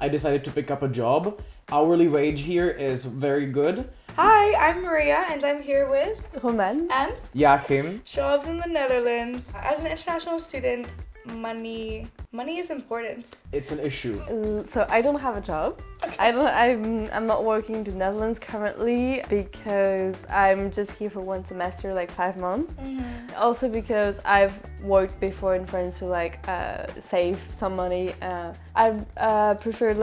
I decided to pick up a job. Hourly wage here is very good. Hi, I'm Maria and I'm here with Romane and Jáchym. jobs in the Netherlands. As an international student, money is important. It's an issue. So I don't have a job. I'm not working in the Netherlands currently because I'm just here for one semester, like 5 months. Also because I've worked before in France to save some money. I preferred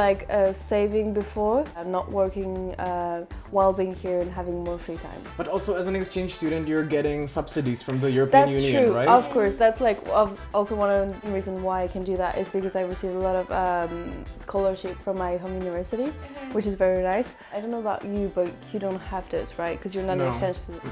saving before. I'm not working while being here and having more free time. But also as an exchange student, you're getting subsidies from the European That's Union, true. right? Of course, that's also one of the reasons why I can do that is because I received a lot of scholarship from my home university, which is very nice. I don't know about you, but you don't have those, right? Because you're not an exchange student.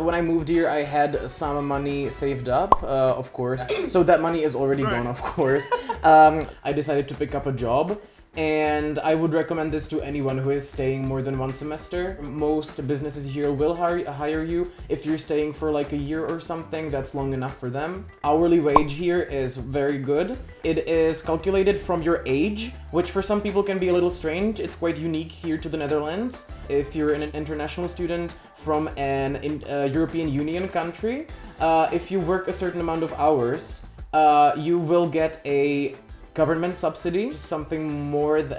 When I moved here, I had some money saved up, of course. So that money is already gone, of course. I decided to pick up a job. And I would recommend this to anyone who is staying more than one semester. Most businesses here will hire you. If you're staying for like a year or something, that's long enough for them. Hourly wage here is very good. It is calculated from your age, which for some people can be a little strange. It's quite unique here to the Netherlands. If you're an international student from an European Union country, if you work a certain amount of hours, you will get a government subsidy, a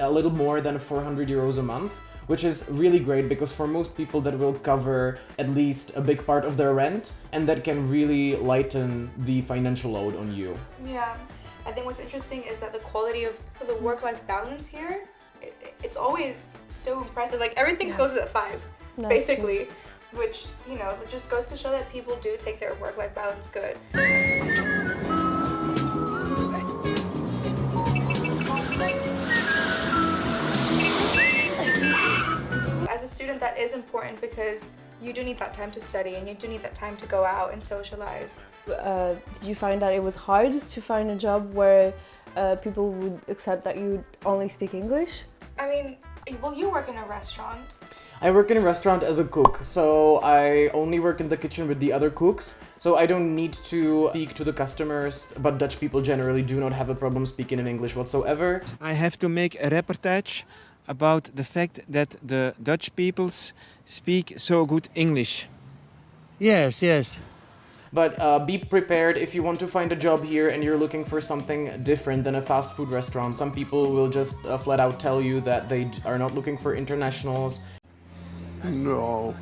little more than 400 euros a month, which is really great because for most people that will cover at least a big part of their rent, and that can really lighten the financial load on you. Yeah, I think what's interesting is that the quality of the work-life balance here, it's always so impressive. Like everything closes at 5, basically, which, you know, it just goes to show that people do take their work-life balance good. As a student, that is important because you do need that time to study and you do need that time to go out and socialize. Did you find that it was hard to find a job where people would accept that you only speak English? I mean, well, you work in a restaurant. I work in a restaurant as a cook, so I only work in the kitchen with the other cooks, so I don't need to speak to the customers, but Dutch people generally do not have a problem speaking in English whatsoever. I have to make a reportage about the fact that the Dutch peoples speak so good English. Yes, yes. But be prepared if you want to find a job here and you're looking for something different than a fast food restaurant. Some people will just flat out tell you that they are not looking for internationals. No.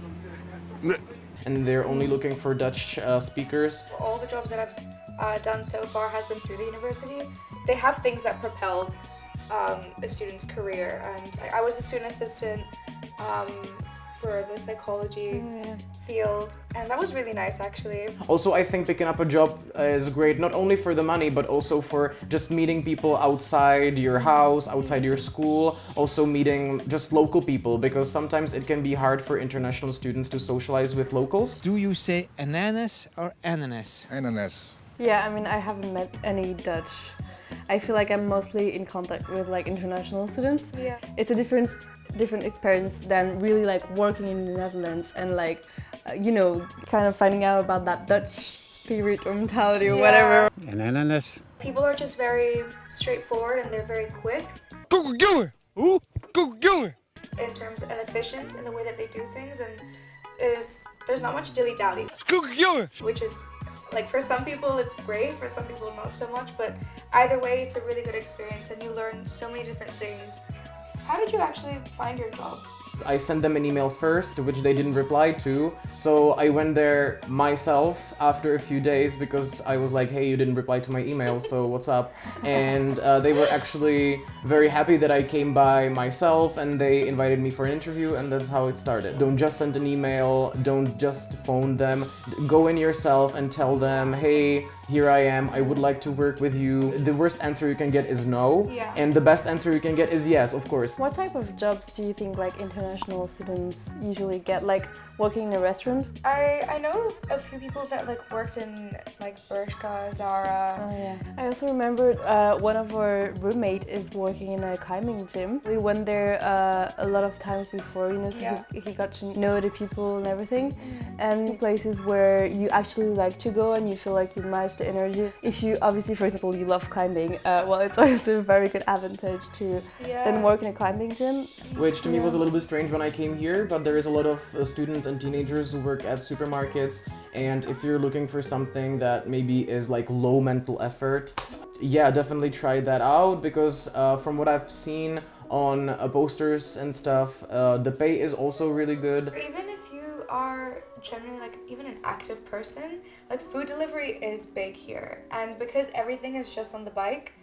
And they're only looking for Dutch speakers. All the jobs that I've done so far has been through the university. They have things that propelled a student's career, and I was a student assistant for the psychology field, and that was really nice actually. Also, I think picking up a job is great, not only for the money, but also for just meeting people outside your house, outside your school, also meeting just local people, because sometimes it can be hard for international students to socialize with locals. Do you say ananas or ananas? Ananas. Yeah, I mean, I haven't met any Dutch. I feel like I'm mostly in contact with international students. Yeah. It's a different experience than really working in the Netherlands and kind of finding out about that Dutch spirit or mentality or whatever. An ananas. People are just very straightforward and they're very quick in terms and efficient in the way that they do things, and there's not much dilly-dally, which is for some people it's great, for some people not so much, but either way it's a really good experience and you learn so many different things. How did you actually find your job? I sent them an email first, which they didn't reply to, so I went there myself after a few days because I was like, hey, you didn't reply to my email, so what's up? And they were actually very happy that I came by myself, and they invited me for an interview, and that's how it started. Don't just send an email, don't just phone them, go in yourself and tell them, hey, here I am, I would like to work with you. The worst answer you can get is no, and the best answer you can get is yes, of course. What type of jobs do you think international students usually get, working in a restaurant? I know a few people that worked in Bershka, Zara. Oh yeah. I also remembered one of our roommate is working in a climbing gym. We went there a lot of times before, so he got to know the people and everything. And places where you actually like to go and you feel like you match the energy. If you obviously, for example, you love climbing, well, it's also a very good advantage to then work in a climbing gym. Which to me was a little bit strange when I came here, but there is a lot of students and teenagers who work at supermarkets, and if you're looking for something that maybe is like low mental effort, yeah, definitely try that out, because from what I've seen on posters and stuff, the pay is also really good. Even if you are generally like even an active person, like food delivery is big here, and because everything is just on the bike,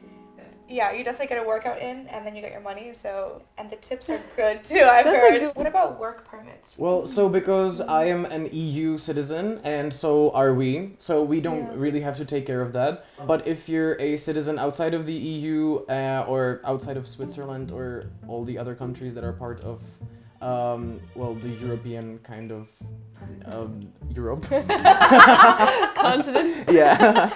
yeah, you definitely get a workout in and then you get your money, so, and the tips are good too, I've heard. What about work permits? Well, so because I am an EU citizen and so are we, so we don't really have to take care of that. But if you're a citizen outside of the EU or outside of Switzerland or all the other countries that are part of, well, the European kind of Europe. Continent. Yeah.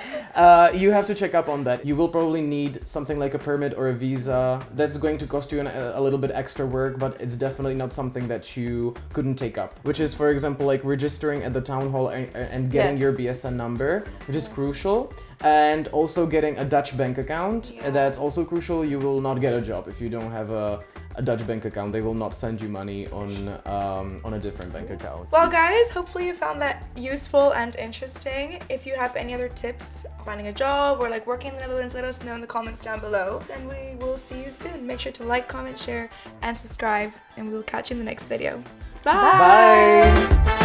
You have to check up on that. You will probably need something like a permit or a visa. That's going to cost you a little bit extra work, but it's definitely not something that you couldn't take up. Which is, for example, like registering at the town hall and getting your BSN number, which is crucial. And also getting a Dutch bank account. That's also crucial. You will not get a job if you don't have a Dutch bank account. They will not send you money on a different bank account. Well guys, hopefully you found that useful and interesting. If you have any other tips finding a job or like working in the Netherlands, let us know in the comments down below. And we will see you soon. Make sure to like, comment, share, and subscribe. And we will catch you in the next video. Bye! Bye.